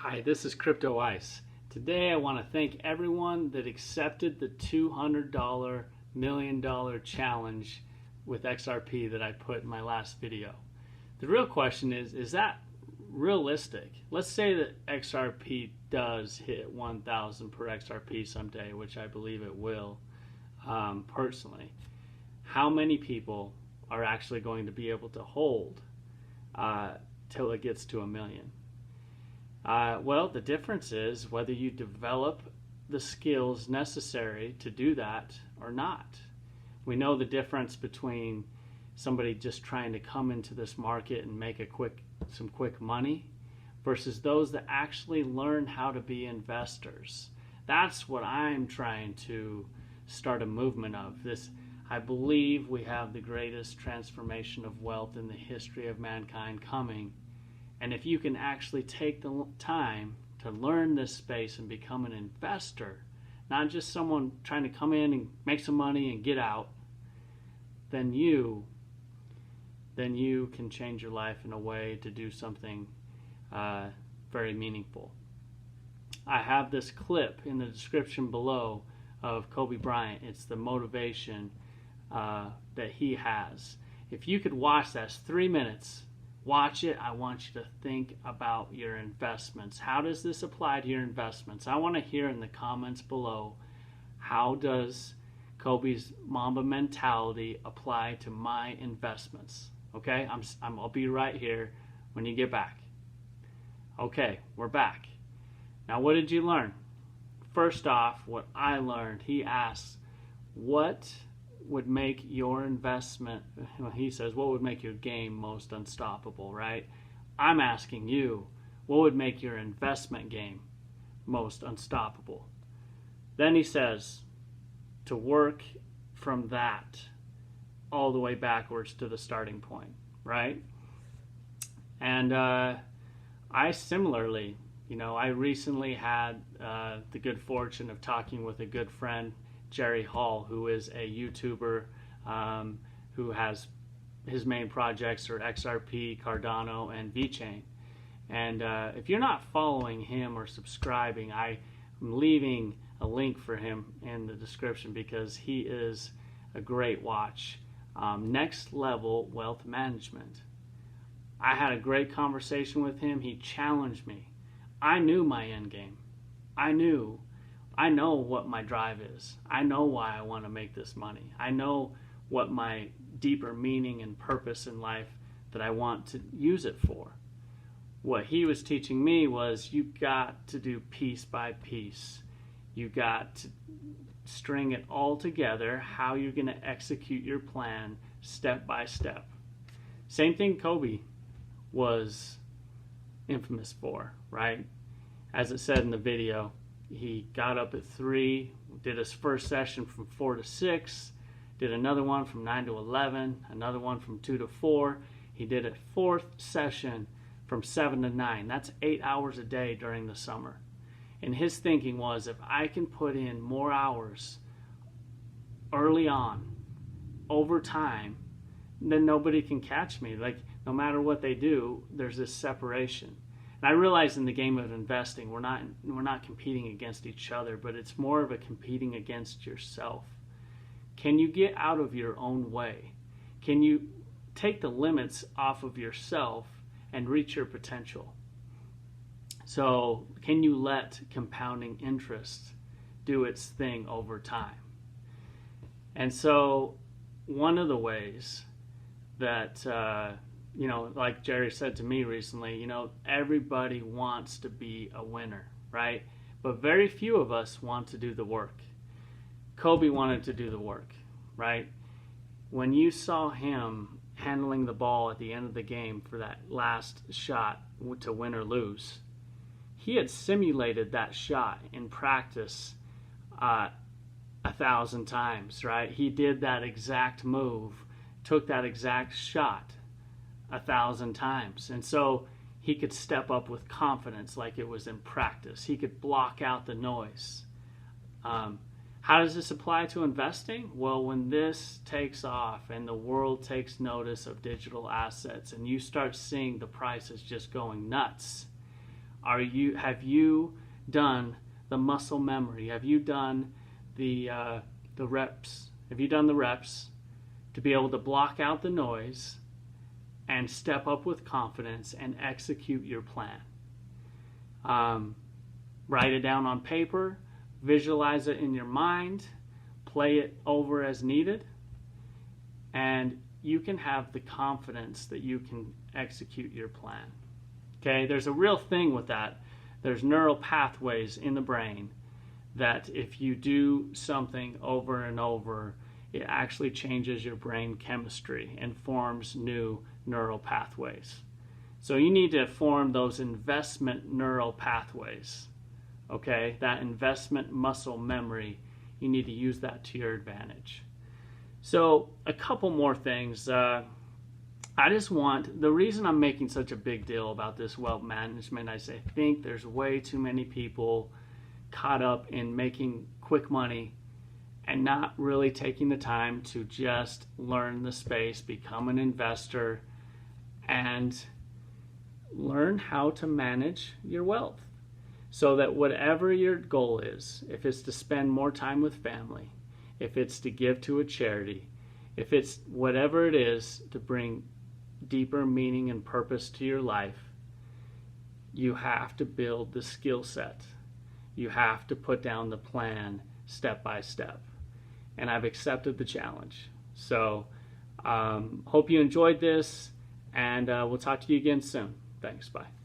Hi, this is Crypto Ice. Today I want to thank everyone that accepted the $200 million challenge with XRP that I put in my last video. The real question is that realistic? Let's say that XRP does hit 1,000 per XRP someday, which I believe it will personally. How many people are actually going to be able to hold till it gets to 1 million? Well, the difference is whether you develop the skills necessary to do that or not. We know the difference between somebody just trying to come into this market and make some quick money versus those that actually learn how to be investors. That's what I'm trying to start a movement of. I believe we have the greatest transformation of wealth in the history of mankind coming. And if you can actually take the time to learn this space and become an investor, not just someone trying to come in and make some money and get out, then you can change your life in a way to do something very meaningful. I have this clip in the description below of Kobe Bryant. It's the motivation that he has. If you could watch that, it's 3 minutes. Watch it. I want you to think about your investments. How does this apply to your investments? I want to hear in the comments below, how does Kobe's Mamba mentality apply to my investments? Okay, I'll be right here when you get back. Okay, we're back. Now, what did you learn? First off, what I learned, he asks, what would make your investment, he says, what would make your game most unstoppable, right? I'm asking you, what would make your investment game most unstoppable? Then he says to work from that all the way backwards to the starting point, right? And I similarly, I recently had the good fortune of talking with a good friend, Jerry Hall, who is a YouTuber who has his main projects are XRP, Cardano, and VeChain. And if you're not following him or subscribing, I'm leaving a link for him in the description because he is a great watch. Next Level Wealth Management. I had a great conversation with him. He challenged me. I knew my end game. I know what my drive is. I know why I want to make this money. I know what my deeper meaning and purpose in life that I want to use it for. What he was teaching me was you got to do piece by piece. You got to string it all together, how you're going to execute your plan step by step. Same thing Kobe was infamous for, right? As it said in the video, he got up at 3, did his first session from 4 to 6, did another one from 9 to 11, another one from 2 to 4. He did a 4th session from 7 to 9. That's 8 hours a day during the summer. And his thinking was, if I can put in more hours early on, over time, then nobody can catch me. Like, no matter what they do, there's this separation. And I realize in the game of investing, we're not competing against each other, but it's more of a competing against yourself. Can you get out of your own way? Can you take the limits off of yourself and reach your potential? So can you let compounding interest do its thing over time? And so one of the ways that like Jerry said to me recently, everybody wants to be a winner, right? But very few of us want to do the work. Kobe wanted to do the work, right? When you saw him handling the ball at the end of the game for that last shot to win or lose, he had simulated that shot in practice 1,000 times, right? He did that exact move, took that exact shot 1,000 times. And so he could step up with confidence like it was in practice. He could block out the noise. How does this apply to investing? Well, when this takes off and the world takes notice of digital assets and you start seeing the prices just going nuts, Have you done the muscle memory? Have you done the reps? Have you done the reps to be able to block out the noise and step up with confidence and execute your plan? Write it down on paper, visualize it in your mind, play it over as needed, and you can have the confidence that you can execute your plan. Okay, there's a real thing with that. There's neural pathways in the brain that if you do something over and over, it actually changes your brain chemistry and forms new neural pathways. So you need to form those investment neural pathways. Okay, that investment muscle memory, you need to use that to your advantage. So a couple more things. The reason I'm making such a big deal about this wealth management, I think there's way too many people caught up in making quick money and not really taking the time to just learn the space, become an investor, and learn how to manage your wealth. So that whatever your goal is, if it's to spend more time with family, if it's to give to a charity, if it's whatever it is to bring deeper meaning and purpose to your life, you have to build the skill set. You have to put down the plan step by step. And I've accepted the challenge. So hope you enjoyed this, and we'll talk to you again soon. Thanks. Bye.